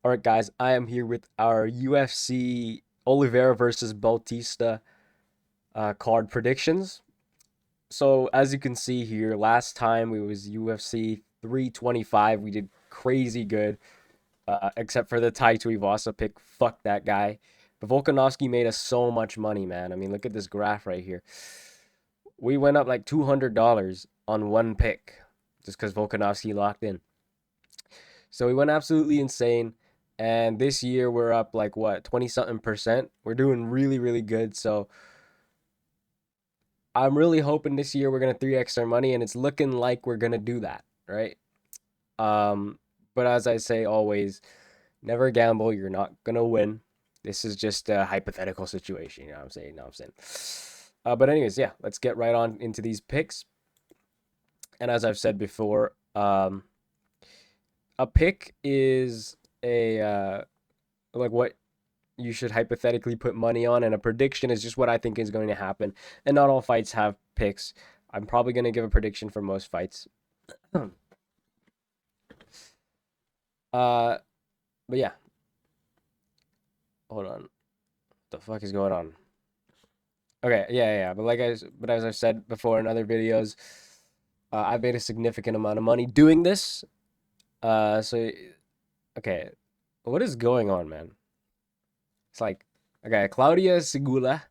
All right, guys, I am here with our UFC Oliveira versus Bautista card predictions. So, as you can see here, last time it was UFC 325. We did crazy good, except for the Tai Tuivasa pick. Fuck that guy. But Volkanovski made us so much money, man. I mean, look at this graph right here. We went up like $200 on one pick just because Volkanovski locked in. So we went absolutely insane. And this year we're up like what, 20 something percent. We're doing really, really good. So I'm really hoping this year we're gonna 3x our money, and it's looking like we're gonna do that, right? Um, but as I say always, never gamble, you're not gonna win. This is just a hypothetical situation, you know what I'm saying? You know what I'm saying? But anyways, yeah, let's get right on into these picks. And as I've said before, a pick is a like what you should hypothetically put money on, and a prediction is just what I think is going to happen. And not all fights have picks. I'm probably going to give a prediction for most fights. uh, but yeah, hold on. What the fuck is going on? Okay, yeah. But as I've said before in other videos, I've made a significant amount of money doing this. So okay, what is going on, man? It's like okay, Claudia Segula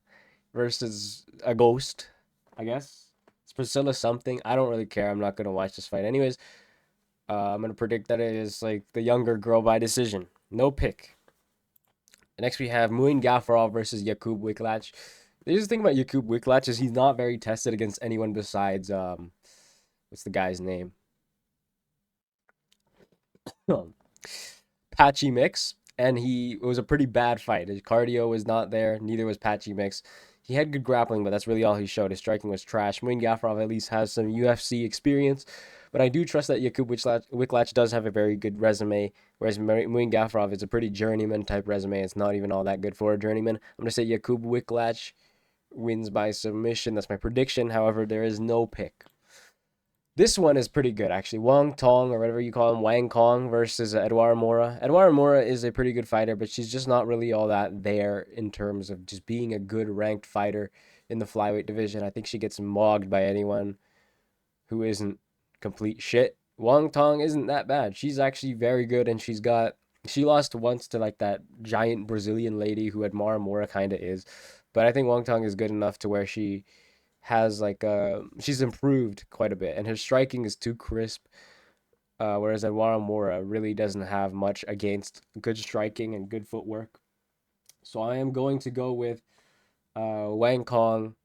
versus a ghost, I guess. It's Priscilla something. I don't really care. I'm not gonna watch this fight anyways. I'm gonna predict that it is like the younger girl by decision. No pick. Next we have Muin Gafarov versus Jakub Wiklach. The interesting thing about Jakub Wiklach is he's not very tested against anyone besides what's the guy's name? Patchy Mix, and it was a pretty bad fight. His cardio was not there, neither was Patchy Mix. He had good grappling, but that's really all he showed. His striking was trash. Muin Gafarov at least has some UFC experience, but I do trust that Jakub Wiklach does have a very good resume, whereas Muin Gafarov is a pretty journeyman type resume. It's not even all that good for a journeyman. I'm going to say Jakub Wiklach wins by submission. That's my prediction. However, there is no pick. This one is pretty good, actually. Wang Tong, or whatever you call him, Wang Kong versus Edouard Mora. Edouard Mora is a pretty good fighter, but she's just not really all that there in terms of just being a good ranked fighter in the flyweight division. I think she gets mogged by anyone who isn't complete shit. Wang Tong isn't that bad. She's actually very good, and she lost once to like that giant Brazilian lady who Edouard Mora kind of is. But I think Wang Tong is good enough to where she has like she's improved quite a bit, and her striking is too crisp. Whereas Edwara Mora really doesn't have much against good striking and good footwork. So I am going to go with Wang Kong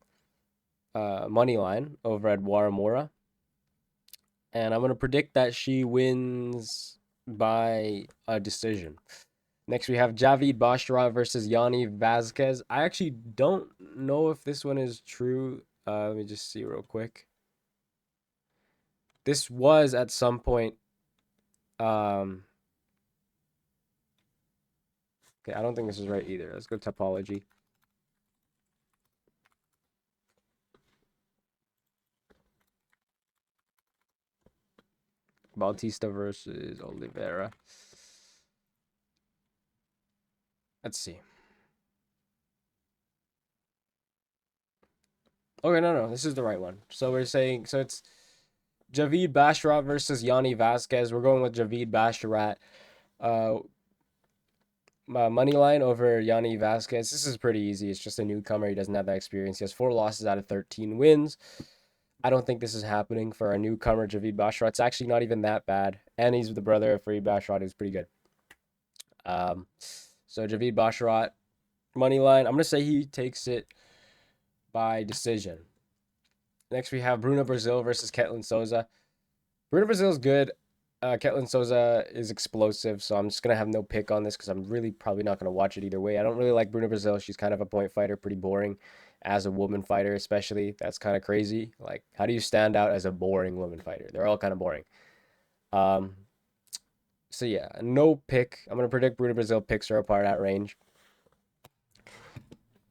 money line over Edwara Mora, and I'm going to predict that she wins by a decision. Next, we have Javid Bashra versus Yanni Vasquez. I actually don't know if this one is true. Let me just see real quick. This was at some point. Um, okay, I don't think this is right either. Let's go topology. Bautista versus Oliveira. Let's see. Okay, no, this is the right one. So we're saying it's Javid Basharat versus Yanni Vasquez. We're going with Javid Basharat. Uh, money line over Yanni Vasquez. This is pretty easy. It's just a newcomer. He doesn't have that experience. He has 4 losses out of 13 wins. I don't think this is happening for a newcomer, Javid Basharat. It's actually not even that bad. And he's the brother of Fareed Basharat, who's pretty good. Um, so Javid Basharat, money line. I'm going to say he takes it by decision. Next, we have Bruno Brazil versus Ketlin Souza. Bruno Brazil is good. Ketlin Souza is explosive, so I'm just gonna have no pick on this because I'm really probably not gonna watch it either way. I don't really like Bruno Brazil. She's kind of a point fighter, pretty boring as a woman fighter, especially. That's kind of crazy. Like, how do you stand out as a boring woman fighter? They're all kind of boring. Um, so yeah, no pick. I'm gonna predict Bruno Brazil picks her apart at range.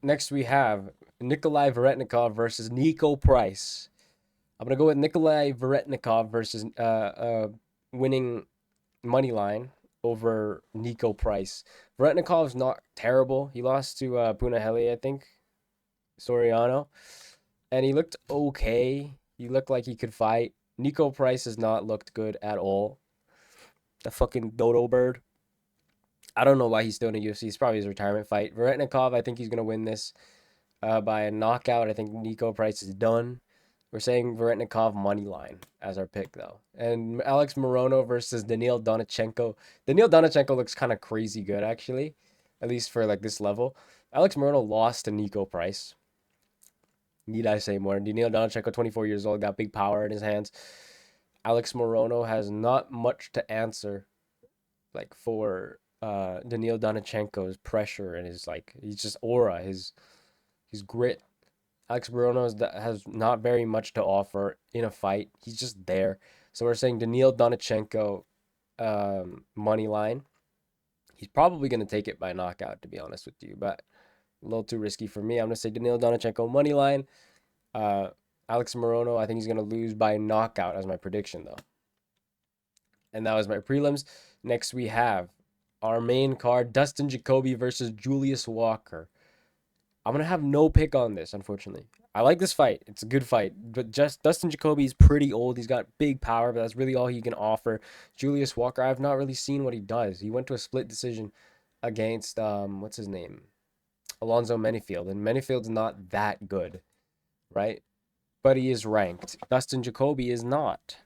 Next, we have Nikolai Varetnikov versus Nico Price. I'm gonna go with Nikolai Varetnikov versus winning money line. over Nico Price. Varetnikov's not terrible. He lost to Punahele, I think, Soriano, and he looked okay. He looked like he could fight. Nico Price has not looked good at all. The fucking dodo bird. I don't know why he's still in the UFC. It's probably his retirement fight. Varetnikov, I think he's gonna win this by a knockout. I think Nico Price is done. We're saying Varetnikov money line as our pick though, and Alex Morono versus Daniil Donachenko. Daniil Donachenko looks kind of crazy good actually, at least for like this level. Alex Morono lost to Nico Price. Need I say more? Daniil Donachenko, 24 years old, got big power in his hands. Alex Morono has not much to answer, like for Daniil Donachenko's pressure and his like he's just aura, his grit. Alex Morono has not very much to offer in a fight. He's just there. So we're saying Daniil Donachenko money line. He's probably going to take it by knockout, to be honest with you, but a little too risky for me. I'm going to say Daniil Donachenko money line. Uh, Alex Morono, I think he's going to lose by knockout as my prediction, though. And that was my prelims. Next, we have our main card, Dustin Jacoby versus Julius Walker. I'm going to have no pick on this, unfortunately. I like this fight. It's a good fight. But just Dustin Jacoby is pretty old. He's got big power, but that's really all he can offer. Julius Walker, I've not really seen what he does. He went to a split decision against, what's his name? Alonzo Menifield. And Menifield's not that good, right? But he is ranked. Dustin Jacoby is not.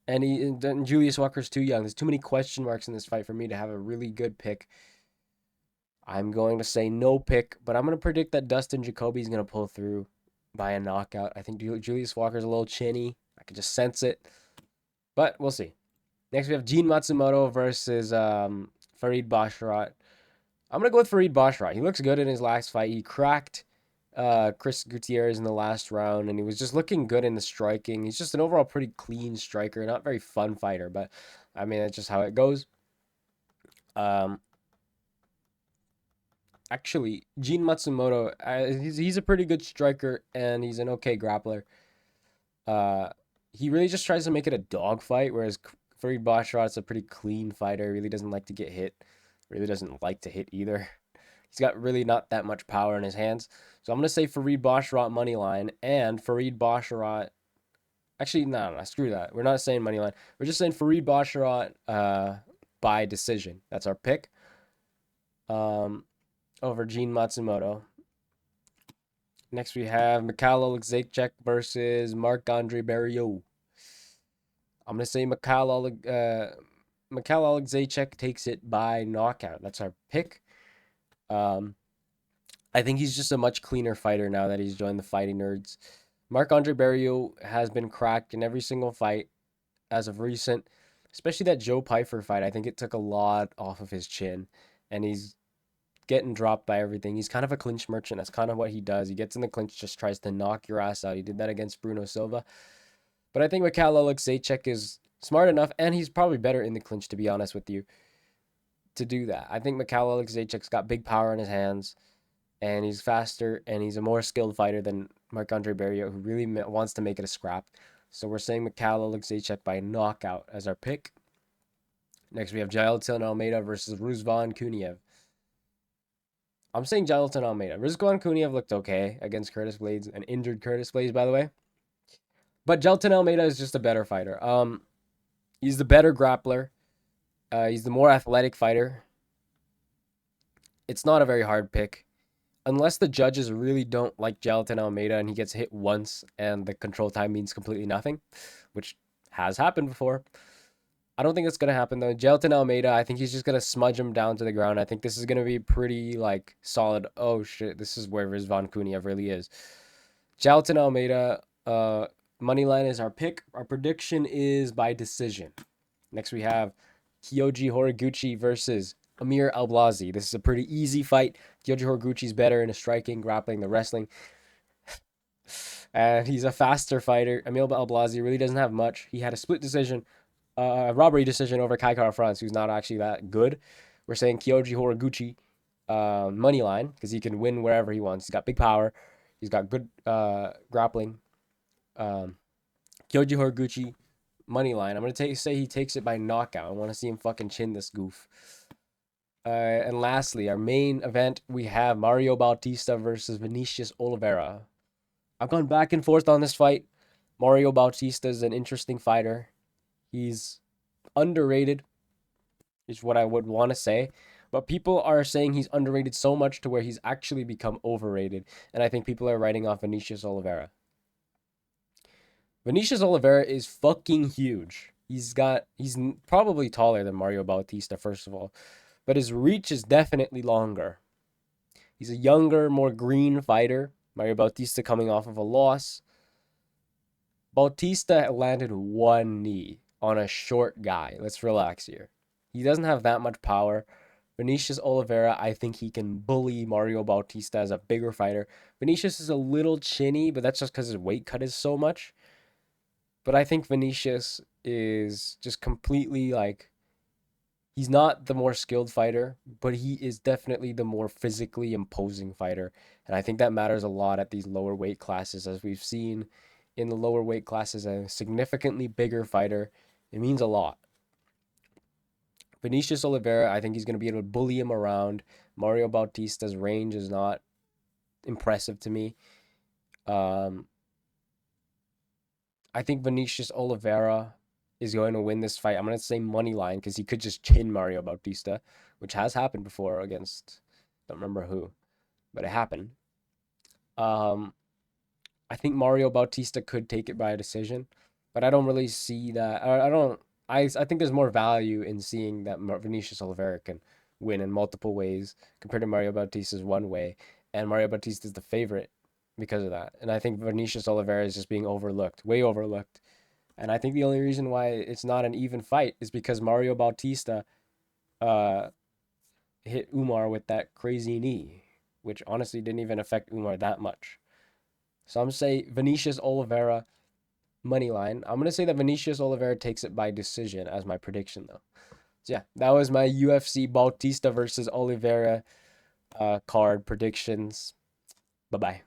And Julius Walker's too young. There's too many question marks in this fight for me to have a really good pick. I'm going to say no pick, but I'm going to predict that Dustin Jacoby is going to pull through by a knockout. I think Julius Walker's a little chinny. I can just sense it, but we'll see. Next, we have Gene Matsumoto versus Farid Basharat. I'm going to go with Farid Basharat. He looks good in his last fight. He cracked Chris Gutierrez in the last round, and he was just looking good in the striking. He's just an overall pretty clean striker, not very fun fighter, but I mean, that's just how it goes. Actually, Gene Matsumoto, he's a pretty good striker and he's an okay grappler. Uh, he really just tries to make it a dogfight, whereas Farid Basharat's a pretty clean fighter. Really doesn't like to get hit. Really doesn't like to hit either. He's got really not that much power in his hands. So I'm gonna say Farid Basharat money line and Farid Basharat. Actually, no, screw that. We're not saying money line. We're just saying Farid Basharat by decision. That's our pick. Over Gene Matsumoto. Next, we have Mikhail Alexeychuk versus Marc-Andre Barriault. I'm going to say Mikhail Alexeychuk takes it by knockout. That's our pick. I think he's just a much cleaner fighter now that he's joined the Fighting Nerds. Marc-Andre Barriault has been cracked in every single fight as of recent, especially that Joe Pyfer fight. I think it took a lot off of his chin, and he's getting dropped by everything. He's kind of a clinch merchant. That's kind of what he does. He gets in the clinch, just tries to knock your ass out. He did that against Bruno Silva. But I think Mikhail Alexeychuk is smart enough, and he's probably better in the clinch, to be honest with you, to do that. I think Mikhail Alexeychuk's got big power in his hands, and he's faster, and he's a more skilled fighter than Marc-Andre Barriault, who really wants to make it a scrap. So we're saying Mikhail Alexeychuk by knockout as our pick. Next, we have Jailton Almeida versus Rusvan Kuniev. I'm saying Jailton Almeida. Rizwan Kuniev looked okay against Curtis Blades, an injured Curtis Blades, by the way. But Jailton Almeida is just a better fighter. He's the better grappler. He's the more athletic fighter. It's not a very hard pick. Unless the judges really don't like Jailton Almeida and he gets hit once and the control time means completely nothing, which has happened before. I don't think it's going to happen, though. Jailton Almeida, I think he's just going to smudge him down to the ground. I think this is going to be pretty, like, solid. Oh, shit, this is where Rizvan Kuniev really is. Jailton Almeida, money line is our pick. Our prediction is by decision. Next, we have Kyoji Horiguchi versus Amir Alblasi. This is a pretty easy fight. Kyoji Horiguchi's better in the striking, grappling, the wrestling. And he's a faster fighter. Amir Alblasi really doesn't have much. He had a split decision. Robbery decision over Kai Kara France, who's not actually that good. We're saying Kyoji Horiguchi money line because he can win wherever he wants. He's got big power. He's got good grappling. Kyoji Horiguchi money line. I'm gonna say he takes it by knockout. I want to see him fucking chin this goof. And lastly, our main event, we have Mario Bautista versus Vinicius Oliveira. I've gone back and forth on this fight. Mario Bautista is an interesting fighter. He's underrated, is what I would want to say. But people are saying he's underrated so much to where he's actually become overrated. And I think people are writing off Vinicius Oliveira. Vinicius Oliveira is fucking huge. He's probably taller than Mario Bautista, first of all, but his reach is definitely longer. He's a younger, more green fighter. Mario Bautista coming off of a loss. Bautista landed one knee on a short guy. Let's relax here. He doesn't have that much power. Vinicius Oliveira, I think he can bully Mario Bautista as a bigger fighter. Vinicius is a little chinny, but that's just because his weight cut is so much. But I think Vinicius is just completely like, he's not the more skilled fighter, but he is definitely the more physically imposing fighter. And I think that matters a lot at these lower weight classes, as we've seen in the lower weight classes, a significantly bigger fighter. It means a lot. Vinicius Oliveira, I think he's going to be able to bully him around. Mario Bautista's range is not impressive to me. Um, I think Vinicius Oliveira is going to win this fight. I'm going to say money line because he could just chin Mario Bautista, which has happened before against, don't remember who, but it happened. Um, I think Mario Bautista could take it by a decision, but I don't really see that. I don't. I think there's more value in seeing that Vinicius Oliveira can win in multiple ways compared to Mario Bautista's one way, and Mario Bautista is the favorite because of that. And I think Vinicius Oliveira is just being overlooked, way overlooked. And I think the only reason why it's not an even fight is because Mario Bautista uh, hit Umar with that crazy knee, which honestly didn't even affect Umar that much. So I'm gonna say Vinicius Oliveira money line. I'm gonna say that Vinicius Oliveira takes it by decision as my prediction though. So yeah, that was my UFC Bautista versus Oliveira card predictions. Bye bye.